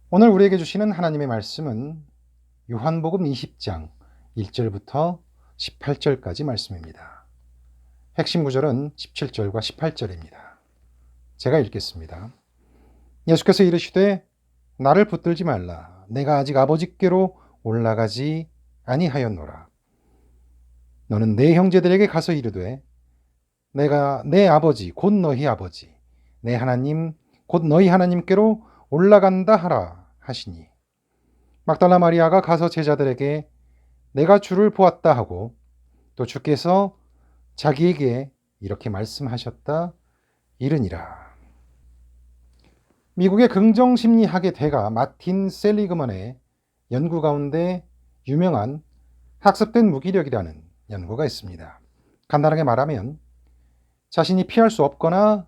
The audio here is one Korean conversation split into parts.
오늘 우리에게 주시는 하나님의 말씀은 요한복음 20장 1절부터 18절까지 말씀입니다. 핵심 구절은 17절과 18절입니다. 제가 읽겠습니다. 예수께서 이르시되 나를 붙들지 말라. 내가 아직 아버지께로 올라가지 아니하였노라. 너는 내 형제들에게 가서 이르되 내가 내 아버지 곧 너희 아버지 내 하나님 곧 너희 하나님께로 올라간다 하라 하시니 막달라 마리아가 가서 제자들에게 내가 주를 보았다 하고 또 주께서 자기에게 이렇게 말씀하셨다 이르니라. 미국의 긍정심리학의 대가 마틴 셀리그먼의 연구 가운데 유명한 학습된 무기력이라는 연구가 있습니다. 간단하게 말하면 자신이 피할 수 없거나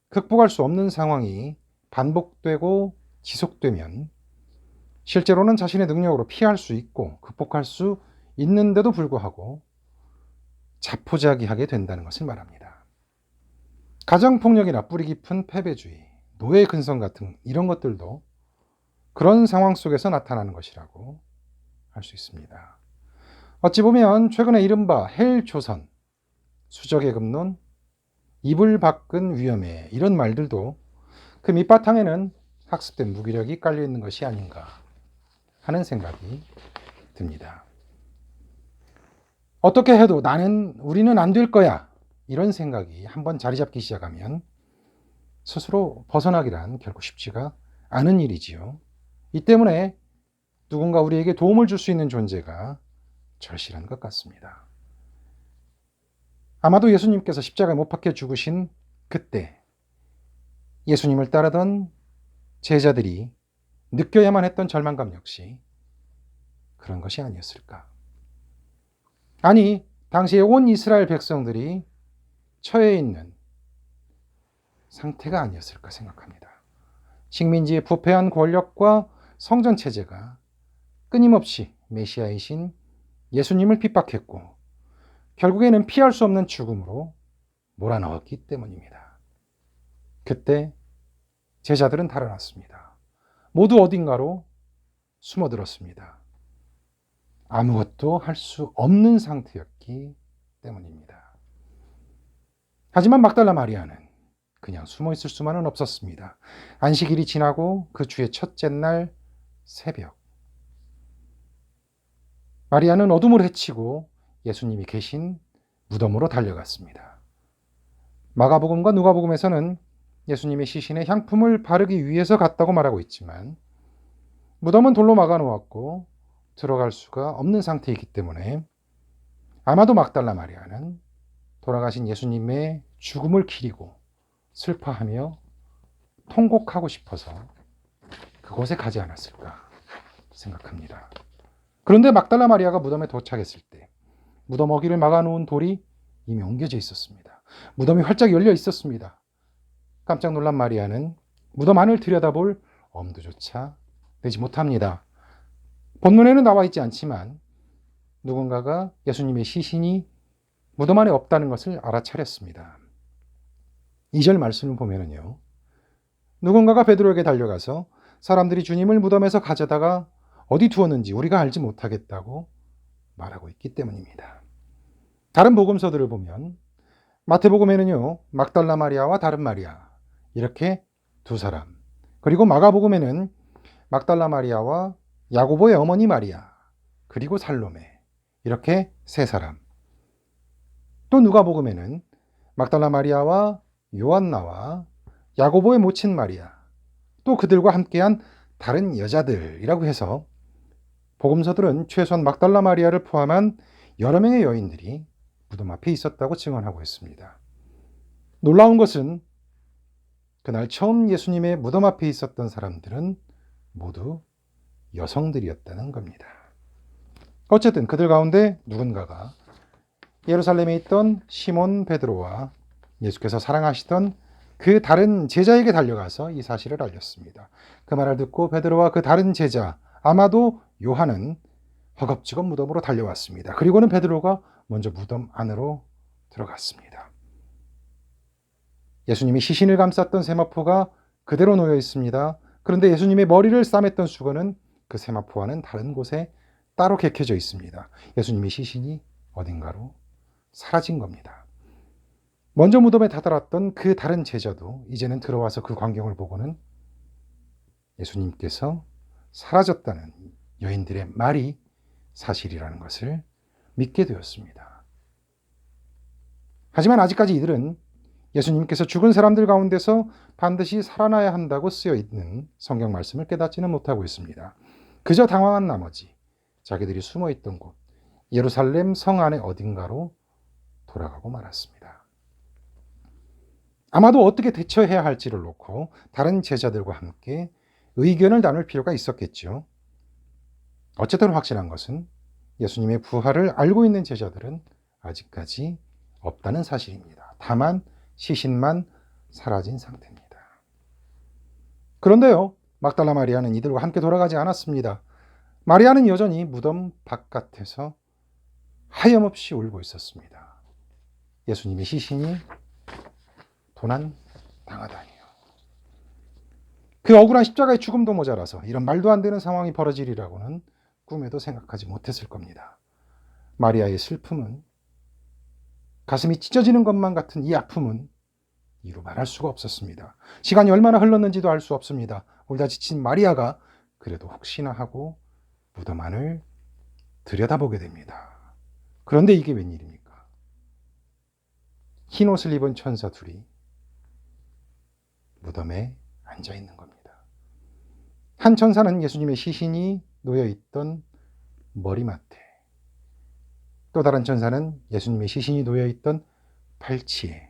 극복할 수 없는 상황이 반복되고 지속되면 실제로는 자신의 능력으로 피할 수 있고 극복할 수 있는데도 불구하고 자포자기하게 된다는 것을 말합니다. 가정폭력이나 뿌리 깊은 패배주의, 노예 근성 같은 이런 것들도 그런 상황 속에서 나타나는 것이라고 할 수 있습니다. 어찌 보면 최근에 이른바 헬조선, 수적의 급론, 이불 밖은 위험해 이런 말들도 그 밑바탕에는 학습된 무기력이 깔려있는 것이 아닌가 하는 생각이 듭니다. 어떻게 해도 우리는 안 될 거야 이런 생각이 한번 자리 잡기 시작하면 스스로 벗어나기란 결코 쉽지가 않은 일이지요. 이 때문에 누군가 우리에게 도움을 줄 수 있는 존재가 절실한 것 같습니다. 아마도 예수님께서 십자가에 못 박혀 죽으신 그때 예수님을 따르던 제자들이 느껴야만 했던 절망감 역시 그런 것이 아니었을까. 아니, 당시에 온 이스라엘 백성들이 처해 있는 상태가 아니었을까 생각합니다. 식민지의 부패한 권력과 성전 체제가 끊임없이 메시아이신 예수님을 핍박했고 결국에는 피할 수 없는 죽음으로 몰아넣었기 때문입니다. 그때 제자들은 달아났습니다. 모두 어딘가로 숨어들었습니다. 아무것도 할 수 없는 상태였기 때문입니다. 하지만 막달라 마리아는 그냥 숨어 있을 수만은 없었습니다. 안식일이 지나고 그 주의 첫째 날 새벽, 마리아는 어둠을 헤치고 예수님이 계신 무덤으로 달려갔습니다. 마가복음과 누가복음에서는 예수님의 시신에 향품을 바르기 위해서 갔다고 말하고 있지만 무덤은 돌로 막아놓았고 들어갈 수가 없는 상태이기 때문에 아마도 막달라 마리아는 돌아가신 예수님의 죽음을 기리고 슬퍼하며 통곡하고 싶어서 그곳에 가지 않았을까 생각합니다. 그런데 막달라 마리아가 무덤에 도착했을 때 무덤 어귀를 막아놓은 돌이 이미 옮겨져 있었습니다. 무덤이 활짝 열려 있었습니다. 깜짝 놀란 마리아는 무덤 안을 들여다볼 엄두조차 내지 못합니다. 본문에는 나와 있지 않지만 누군가가 예수님의 시신이 무덤 안에 없다는 것을 알아차렸습니다. 2절 말씀을 보면은요. 누군가가 베드로에게 달려가서 사람들이 주님을 무덤에서 가져다가 어디 두었는지 우리가 알지 못하겠다고 말하고 있기 때문입니다. 다른 복음서들을 보면 마태복음에는요. 막달라 마리아와 다른 마리아 이렇게 두 사람, 그리고 마가복음에는 막달라 마리아와 야고보의 어머니 마리아, 그리고 살로메 이렇게 세 사람, 또 누가복음에는 막달라 마리아와 요한나와 야고보의 모친 마리아, 또 그들과 함께한 다른 여자들이라고 해서 복음서들은 최소한 막달라 마리아를 포함한 여러 명의 여인들이 무덤 앞에 있었다고 증언하고 있습니다. 놀라운 것은 그날 처음 예수님의 무덤 앞에 있었던 사람들은 모두 여성들이었다는 겁니다. 어쨌든 그들 가운데 누군가가 예루살렘에 있던 시몬 베드로와 예수께서 사랑하시던 그 다른 제자에게 달려가서 이 사실을 알렸습니다. 그 말을 듣고 베드로와 그 다른 제자, 아마도 요한은 허겁지겁 무덤으로 달려왔습니다. 그리고는 베드로가 먼저 무덤 안으로 들어갔습니다. 예수님이 시신을 감쌌던 세마포가 그대로 놓여 있습니다. 그런데 예수님의 머리를 싸맸던 수건은 그 세마포와는 다른 곳에 따로 개켜져 있습니다. 예수님의 시신이 어딘가로 사라진 겁니다. 먼저 무덤에 다다랐던 그 다른 제자도 이제는 들어와서 그 광경을 보고는 예수님께서 사라졌다는 여인들의 말이 사실이라는 것을 믿게 되었습니다. 하지만 아직까지 이들은 예수님께서 죽은 사람들 가운데서 반드시 살아나야 한다고 쓰여 있는 성경 말씀을 깨닫지는 못하고 있습니다. 그저 당황한 나머지 자기들이 숨어 있던 곳 예루살렘 성 안의 어딘가로 돌아가고 말았습니다. 아마도 어떻게 대처해야 할지를 놓고 다른 제자들과 함께 의견을 나눌 필요가 있었겠죠. 어쨌든 확실한 것은 예수님의 부활을 알고 있는 제자들은 아직까지 없다는 사실입니다. 다만 시신만 사라진 상태입니다. 그런데요, 막달라 마리아는 이들과 함께 돌아가지 않았습니다. 마리아는 여전히 무덤 바깥에서 하염없이 울고 있었습니다. 예수님의 시신이 도난당하다니요. 그 억울한 십자가의 죽음도 모자라서 이런 말도 안 되는 상황이 벌어지리라고는 꿈에도 생각하지 못했을 겁니다. 마리아의 슬픔은, 가슴이 찢어지는 것만 같은 이 아픔은 이루 말할 수가 없었습니다. 시간이 얼마나 흘렀는지도 알 수 없습니다. 울다 지친 마리아가 그래도 혹시나 하고 무덤 안을 들여다보게 됩니다. 그런데 이게 웬일입니까? 흰 옷을 입은 천사 둘이 무덤에 앉아 있는 겁니다. 한 천사는 예수님의 시신이 놓여있던 머리맡에, 또 다른 천사는 예수님의 시신이 놓여있던 팔치에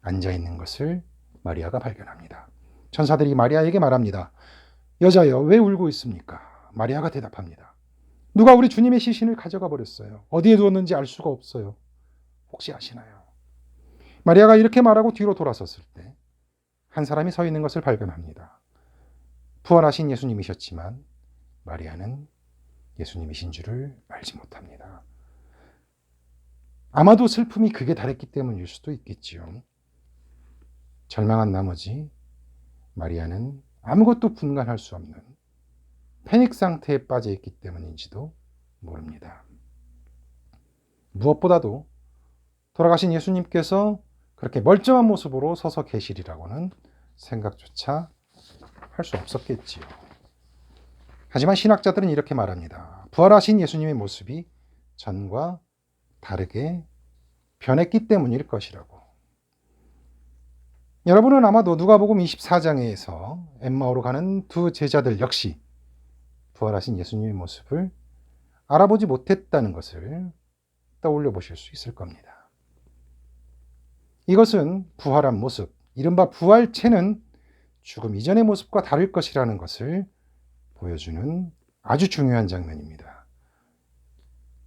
앉아 있는 것을 마리아가 발견합니다. 천사들이 마리아에게 말합니다. 여자여, 왜 울고 있습니까? 마리아가 대답합니다. 누가 우리 주님의 시신을 가져가 버렸어요. 어디에 두었는지 알 수가 없어요. 혹시 아시나요? 마리아가 이렇게 말하고 뒤로 돌아섰을 때 한 사람이 서 있는 것을 발견합니다. 부활하신 예수님이셨지만 마리아는 예수님이신 줄을 알지 못합니다. 아마도 슬픔이 극에 달했기 때문일 수도 있겠지요. 절망한 나머지 마리아는 아무것도 분간할 수 없는 패닉 상태에 빠져 있기 때문인지도 모릅니다. 무엇보다도 돌아가신 예수님께서 그렇게 멀쩡한 모습으로 서서 계시리라고는 생각조차 할 수 없었겠지요. 하지만 신학자들은 이렇게 말합니다. 부활하신 예수님의 모습이 전과 다르게 변했기 때문일 것이라고. 여러분은 아마도 누가복음 24장에서 엠마오로 가는 두 제자들 역시 부활하신 예수님의 모습을 알아보지 못했다는 것을 떠올려 보실 수 있을 겁니다. 이것은 부활한 모습, 이른바 부활체는 죽음 이전의 모습과 다를 것이라는 것을 보여주는 아주 중요한 장면입니다.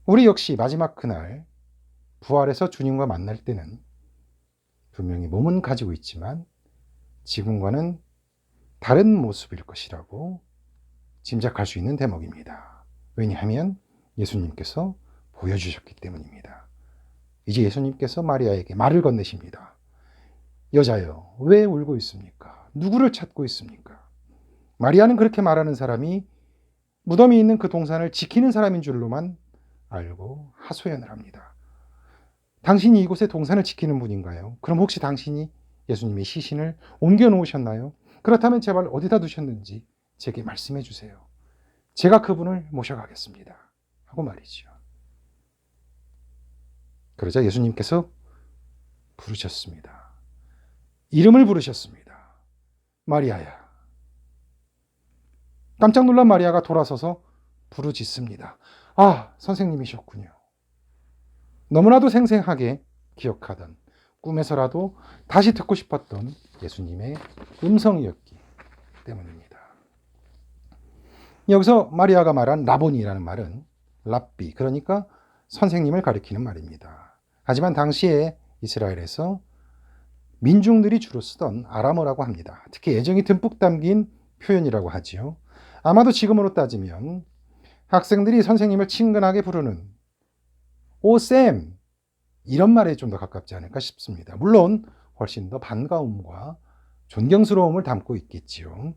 우리 역시 마지막 그날 부활해서 주님과 만날 때는 분명히 몸은 가지고 있지만 지금과는 다른 모습일 것이라고 짐작할 수 있는 대목입니다. 왜냐하면 예수님께서 보여주셨기 때문입니다. 이제 예수님께서 마리아에게 말을 건네십니다. 여자여, 왜 울고 있습니까? 누구를 찾고 있습니까? 마리아는 그렇게 말하는 사람이 무덤이 있는 그 동산을 지키는 사람인 줄로만 알고 하소연을 합니다. 당신이 이곳에 동산을 지키는 분인가요? 그럼 혹시 당신이 예수님의 시신을 옮겨 놓으셨나요? 그렇다면 제발 어디다 두셨는지 제게 말씀해 주세요. 제가 그분을 모셔가겠습니다. 하고 말이죠. 그러자 예수님께서 부르셨습니다. 이름을 부르셨습니다. 마리아야. 깜짝 놀란 마리아가 돌아서서 부르짖습니다. 아, 선생님이셨군요. 너무나도 생생하게 기억하던, 꿈에서라도 다시 듣고 싶었던 예수님의 음성이었기 때문입니다. 여기서 마리아가 말한 라보니라는 말은 랍비, 그러니까 선생님을 가리키는 말입니다. 하지만 당시에 이스라엘에서 민중들이 주로 쓰던 아람어라고 합니다. 특히 애정이 듬뿍 담긴 표현이라고 하지요. 아마도 지금으로 따지면 학생들이 선생님을 친근하게 부르는 오 쌤, 이런 말에 좀 더 가깝지 않을까 싶습니다. 물론 훨씬 더 반가움과 존경스러움을 담고 있겠지요.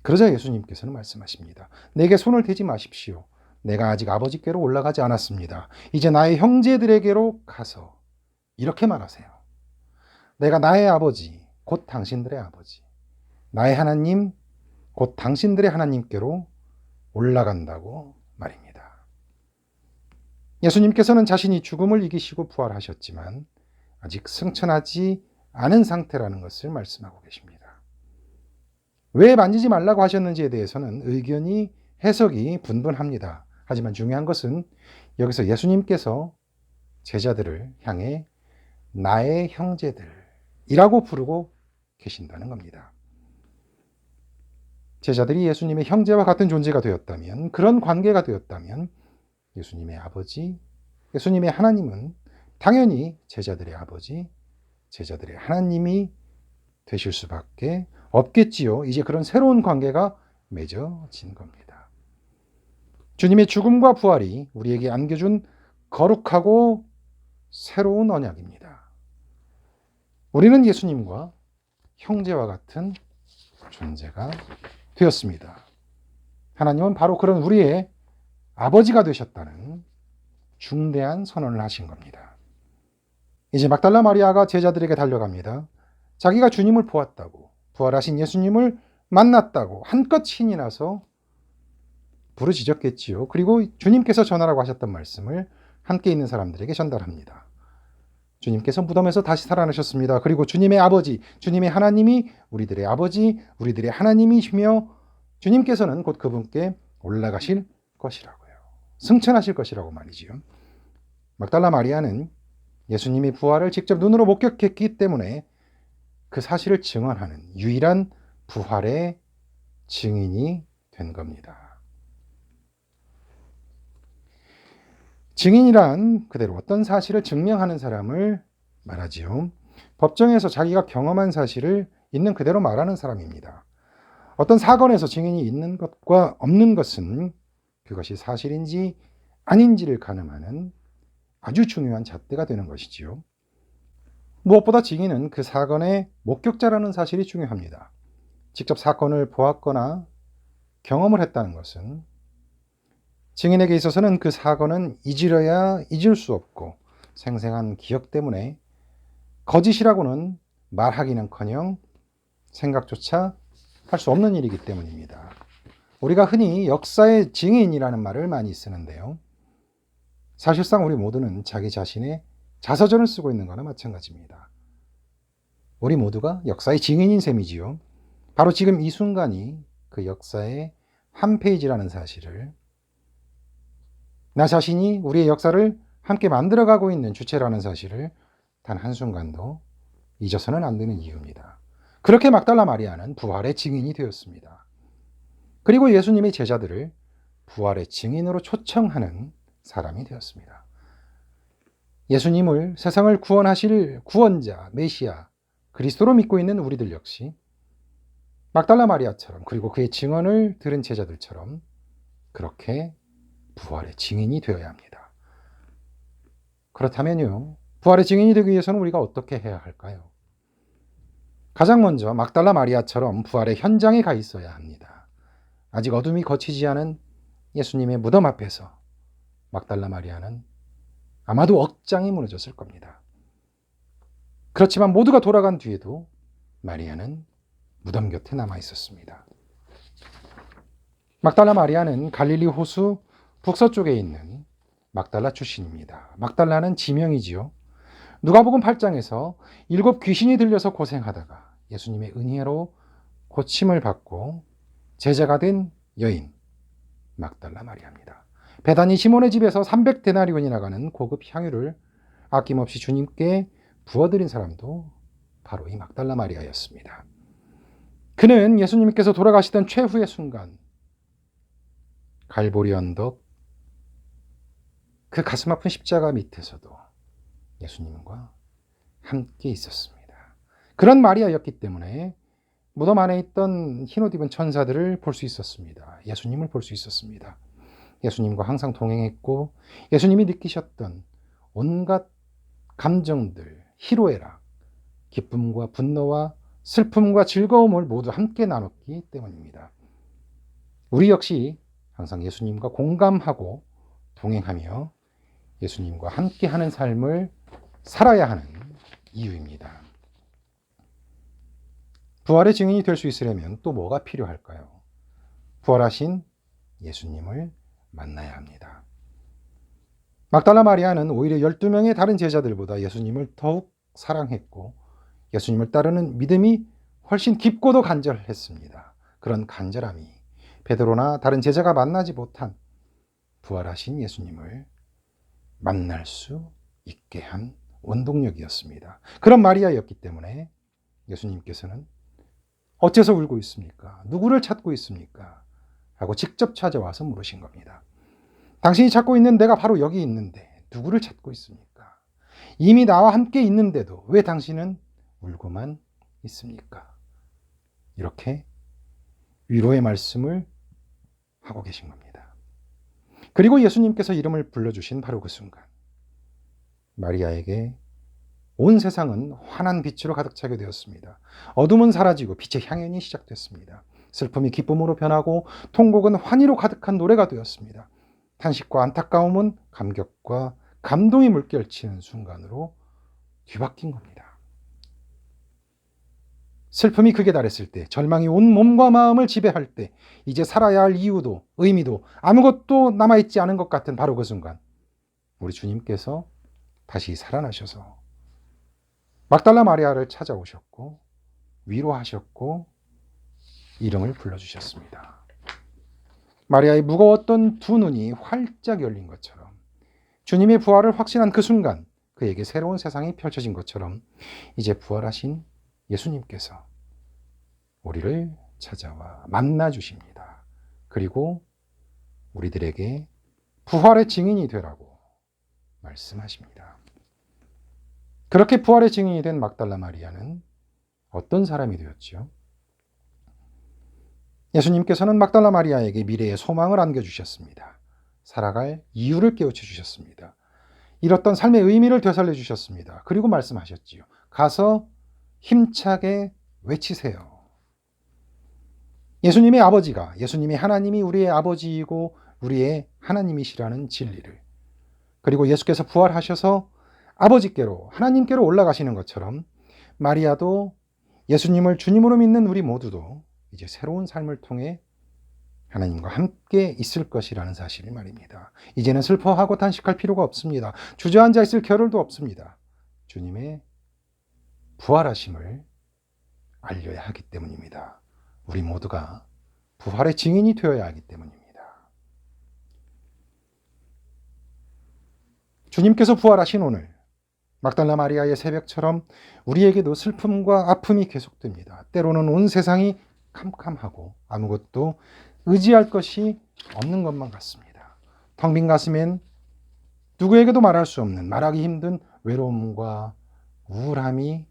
그러자 예수님께서는 말씀하십니다. 내게 손을 대지 마십시오. 내가 아직 아버지께로 올라가지 않았습니다. 이제 나의 형제들에게로 가서 이렇게 말하세요. 내가 나의 아버지, 곧 당신들의 아버지, 나의 하나님, 곧 당신들의 하나님께로 올라간다고 말입니다. 예수님께서는 자신이 죽음을 이기시고 부활하셨지만 아직 승천하지 않은 상태라는 것을 말씀하고 계십니다. 왜 만지지 말라고 하셨는지에 대해서는 의견이 해석이 분분합니다. 하지만 중요한 것은 여기서 예수님께서 제자들을 향해 나의 형제들이라고 부르고 계신다는 겁니다. 제자들이 예수님의 형제와 같은 존재가 되었다면, 그런 관계가 되었다면 예수님의 아버지, 예수님의 하나님은 당연히 제자들의 아버지, 제자들의 하나님이 되실 수밖에 없겠지요. 이제 그런 새로운 관계가 맺어진 겁니다. 주님의 죽음과 부활이 우리에게 안겨준 거룩하고 새로운 언약입니다. 우리는 예수님과 형제와 같은 존재가 되었습니다. 하나님은 바로 그런 우리의 아버지가 되셨다는 중대한 선언을 하신 겁니다. 이제 막달라 마리아가 제자들에게 달려갑니다. 자기가 주님을 보았다고, 부활하신 예수님을 만났다고 한껏 신이 나서 부르짖었겠지요. 그리고 주님께서 전하라고 하셨던 말씀을 함께 있는 사람들에게 전달합니다. 주님께서 무덤에서 다시 살아나셨습니다. 그리고 주님의 아버지, 주님의 하나님이 우리들의 아버지, 우리들의 하나님이시며 주님께서는 곧 그분께 올라가실 것이라고요. 승천하실 것이라고 말이지요. 막달라 마리아는 예수님의 부활을 직접 눈으로 목격했기 때문에 그 사실을 증언하는 유일한 부활의 증인이 된 겁니다. 증인이란 그대로 어떤 사실을 증명하는 사람을 말하지요. 법정에서 자기가 경험한 사실을 있는 그대로 말하는 사람입니다. 어떤 사건에서 증인이 있는 것과 없는 것은 그것이 사실인지 아닌지를 가늠하는 아주 중요한 잣대가 되는 것이지요. 무엇보다 증인은 그 사건의 목격자라는 사실이 중요합니다. 직접 사건을 보았거나 경험을 했다는 것은 증인에게 있어서는 그 사건은 잊으려야 잊을 수 없고 생생한 기억 때문에 거짓이라고는 말하기는커녕 생각조차 할 수 없는 일이기 때문입니다. 우리가 흔히 역사의 증인이라는 말을 많이 쓰는데요. 사실상 우리 모두는 자기 자신의 자서전을 쓰고 있는 거나 마찬가지입니다. 우리 모두가 역사의 증인인 셈이지요. 바로 지금 이 순간이 그 역사의 한 페이지라는 사실을, 나 자신이 우리의 역사를 함께 만들어가고 있는 주체라는 사실을 단 한순간도 잊어서는 안 되는 이유입니다. 그렇게 막달라 마리아는 부활의 증인이 되었습니다. 그리고 예수님의 제자들을 부활의 증인으로 초청하는 사람이 되었습니다. 예수님을 세상을 구원하실 구원자, 메시아, 그리스도로 믿고 있는 우리들 역시 막달라 마리아처럼, 그리고 그의 증언을 들은 제자들처럼 그렇게 부활의 증인이 되어야 합니다. 그렇다면요, 부활의 증인이 되기 위해서는 우리가 어떻게 해야 할까요? 가장 먼저 막달라 마리아처럼 부활의 현장에 가 있어야 합니다. 아직 어둠이 거치지 않은 예수님의 무덤 앞에서 막달라 마리아는 아마도 억장이 무너졌을 겁니다. 그렇지만 모두가 돌아간 뒤에도 마리아는 무덤 곁에 남아 있었습니다. 막달라 마리아는 갈릴리 호수 북서쪽에 있는 막달라 출신입니다. 막달라는 지명이지요. 누가복음 8장에서 7 귀신이 들려서 고생하다가 예수님의 은혜로 고침을 받고 제자가 된 여인 막달라 마리아입니다. 베다니 시몬의 집에서 300데나리온이 나가는 고급 향유를 아낌없이 주님께 부어드린 사람도 바로 이 막달라 마리아였습니다. 그는 예수님께서 돌아가시던 최후의 순간 갈보리 언덕 그 가슴 아픈 십자가 밑에서도 예수님과 함께 있었습니다. 그런 마리아였기 때문에 무덤 안에 있던 흰옷 입은 천사들을 볼 수 있었습니다. 예수님을 볼 수 있었습니다. 예수님과 항상 동행했고 예수님이 느끼셨던 온갖 감정들, 희로애락, 기쁨과 분노와 슬픔과 즐거움을 모두 함께 나눴기 때문입니다. 우리 역시 항상 예수님과 공감하고 동행하며 예수님과 함께하는 삶을 살아야 하는 이유입니다. 부활의 증인이 될 수 있으려면 또 뭐가 필요할까요? 부활하신 예수님을 만나야 합니다. 막달라 마리아는 오히려 12명의 다른 제자들보다 예수님을 더욱 사랑했고 예수님을 따르는 믿음이 훨씬 깊고도 간절했습니다. 그런 간절함이 베드로나 다른 제자가 만나지 못한 부활하신 예수님을 만날 수 있게 한 원동력이었습니다. 그런 마리아였기 때문에 예수님께서는 어째서 울고 있습니까? 누구를 찾고 있습니까? 하고 직접 찾아와서 물으신 겁니다. 당신이 찾고 있는 내가 바로 여기 있는데 누구를 찾고 있습니까? 이미 나와 함께 있는데도 왜 당신은 울고만 있습니까? 이렇게 위로의 말씀을 하고 계신 겁니다. 그리고 예수님께서 이름을 불러주신 바로 그 순간 마리아에게 온 세상은 환한 빛으로 가득 차게 되었습니다. 어둠은 사라지고 빛의 향연이 시작됐습니다. 슬픔이 기쁨으로 변하고 통곡은 환희로 가득한 노래가 되었습니다. 탄식과 안타까움은 감격과 감동이 물결치는 순간으로 뒤바뀐 겁니다. 슬픔이 극에 달했을 때, 절망이 온 몸과 마음을 지배할 때, 이제 살아야 할 이유도 의미도 아무것도 남아있지 않은 것 같은 바로 그 순간 우리 주님께서 다시 살아나셔서 막달라 마리아를 찾아오셨고 위로하셨고 이름을 불러주셨습니다. 마리아의 무거웠던 두 눈이 활짝 열린 것처럼 주님의 부활을 확신한 그 순간 그에게 새로운 세상이 펼쳐진 것처럼 이제 부활하신 예수님께서 우리를 찾아와 만나 주십니다. 그리고 우리들에게 부활의 증인이 되라고 말씀하십니다. 그렇게 부활의 증인이 된 막달라 마리아는 어떤 사람이 되었죠? 예수님께서는 막달라 마리아에게 미래의 소망을 안겨주셨습니다. 살아갈 이유를 깨우쳐 주셨습니다. 잃었던 삶의 의미를 되살려 주셨습니다. 그리고 말씀하셨지요. 가서 힘차게 외치세요. 예수님의 아버지가, 예수님의 하나님이 우리의 아버지이고 우리의 하나님이시라는 진리를, 그리고 예수께서 부활하셔서 아버지께로, 하나님께로 올라가시는 것처럼 마리아도 예수님을 주님으로 믿는 우리 모두도 이제 새로운 삶을 통해 하나님과 함께 있을 것이라는 사실을 말입니다. 이제는 슬퍼하고 탄식할 필요가 없습니다. 주저앉아 있을 겨를도 없습니다. 주님의 부활하심을 알려야 하기 때문입니다. 우리 모두가 부활의 증인이 되어야 하기 때문입니다. 주님께서 부활하신 오늘 막달라 마리아의 새벽처럼 우리에게도 슬픔과 아픔이 계속됩니다. 때로는 온 세상이 캄캄하고 아무것도 의지할 것이 없는 것만 같습니다. 텅 빈 가슴엔 누구에게도 말할 수 없는, 말하기 힘든 외로움과 우울함이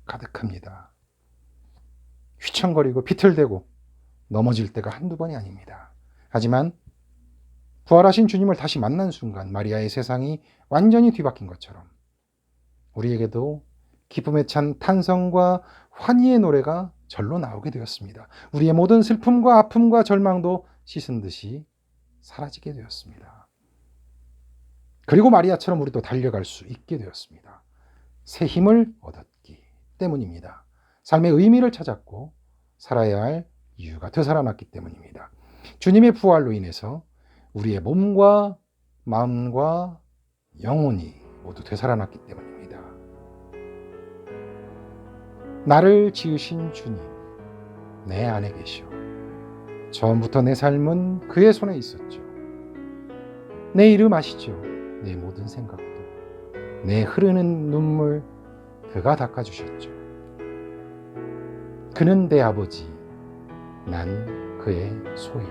가득합니다. 휘청거리고 비틀대고 넘어질 때가 한두 번이 아닙니다. 하지만 부활하신 주님을 다시 만난 순간 마리아의 세상이 완전히 뒤바뀐 것처럼 우리에게도 기쁨에 찬 탄성과 환희의 노래가 절로 나오게 되었습니다. 우리의 모든 슬픔과 아픔과 절망도 씻은 듯이 사라지게 되었습니다. 그리고 마리아처럼 우리도 달려갈 수 있게 되었습니다. 새 힘을 얻었기 때문입니다. 삶의 의미를 찾았고 살아야 할 이유가 되살아났기 때문입니다. 주님의 부활로 인해서 우리의 몸과 마음과 영혼이 모두 되살아났기 때문입니다. 나를 지으신 주님, 내 안에 계시오. 처음부터 내 삶은 그의 손에 있었죠. 내 이름 아시죠? 내 모든 생각도, 내 흐르는 눈물 그가 닦아주셨죠. 그는 내 아버지, 난 그의 소유.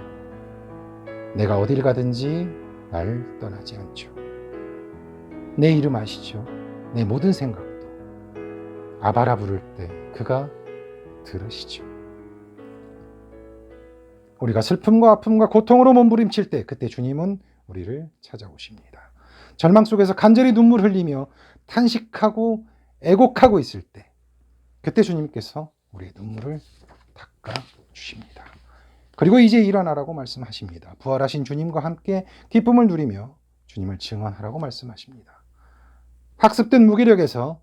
내가 어딜 가든지 날 떠나지 않죠. 내 이름 아시죠? 내 모든 생각도. 아바라 부를 때 그가 들으시죠. 우리가 슬픔과 아픔과 고통으로 몸부림칠 때 그때 주님은 우리를 찾아오십니다. 절망 속에서 간절히 눈물 흘리며 탄식하고 애곡하고 있을 때 그때 주님께서 우리의 눈물을 닦아 주십니다. 그리고 이제 일어나라고 말씀하십니다. 부활하신 주님과 함께 기쁨을 누리며 주님을 증언하라고 말씀하십니다. 학습된 무기력에서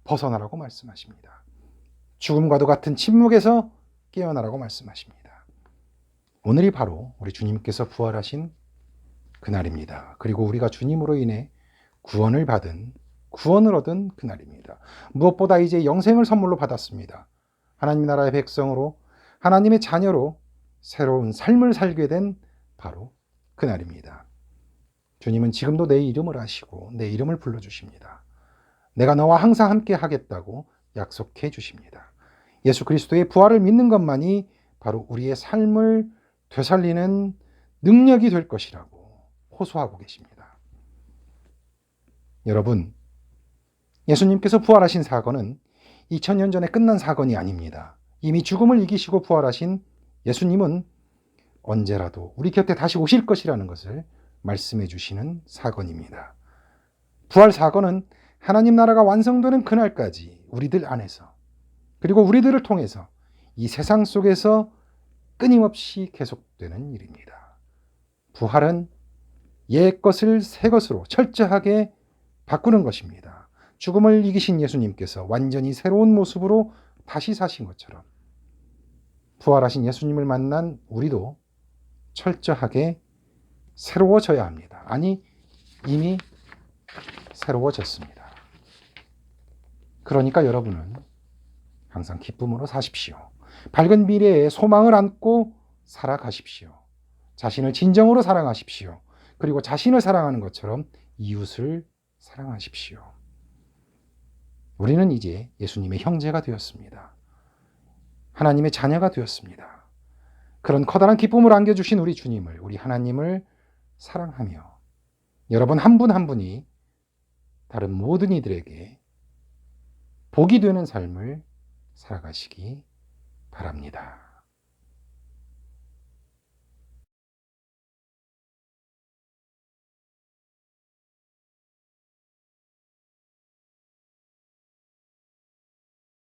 벗어나라고 말씀하십니다. 죽음과도 같은 침묵에서 깨어나라고 말씀하십니다. 오늘이 바로 우리 주님께서 부활하신 그날입니다. 그리고 우리가 주님으로 인해 구원을 얻은 그날입니다. 무엇보다 이제 영생을 선물로 받았습니다. 하나님 나라의 백성으로, 하나님의 자녀로 새로운 삶을 살게 된 바로 그날입니다. 주님은 지금도 내 이름을 아시고 내 이름을 불러주십니다. 내가 너와 항상 함께 하겠다고 약속해 주십니다. 예수 그리스도의 부활을 믿는 것만이 바로 우리의 삶을 되살리는 능력이 될 것이라고 호소하고 계십니다. 여러분, 예수님께서 부활하신 사건은 2000년 전에 끝난 사건이 아닙니다. 이미 죽음을 이기시고 부활하신 예수님은 언제라도 우리 곁에 다시 오실 것이라는 것을 말씀해 주시는 사건입니다. 부활 사건은 하나님 나라가 완성되는 그날까지 우리들 안에서, 그리고 우리들을 통해서 이 세상 속에서 끊임없이 계속되는 일입니다. 부활은 옛 것을 새 것으로 철저하게 바꾸는 것입니다. 죽음을 이기신 예수님께서 완전히 새로운 모습으로 다시 사신 것처럼 부활하신 예수님을 만난 우리도 철저하게 새로워져야 합니다. 아니, 이미 새로워졌습니다. 그러니까 여러분은 항상 기쁨으로 사십시오. 밝은 미래에 소망을 안고 살아가십시오. 자신을 진정으로 사랑하십시오. 그리고 자신을 사랑하는 것처럼 이웃을 사랑하십시오. 우리는 이제 예수님의 형제가 되었습니다. 하나님의 자녀가 되었습니다. 그런 커다란 기쁨을 안겨주신 우리 주님을, 우리 하나님을 사랑하며 여러분 한 분 한 분이 다른 모든 이들에게 복이 되는 삶을 살아가시기 바랍니다.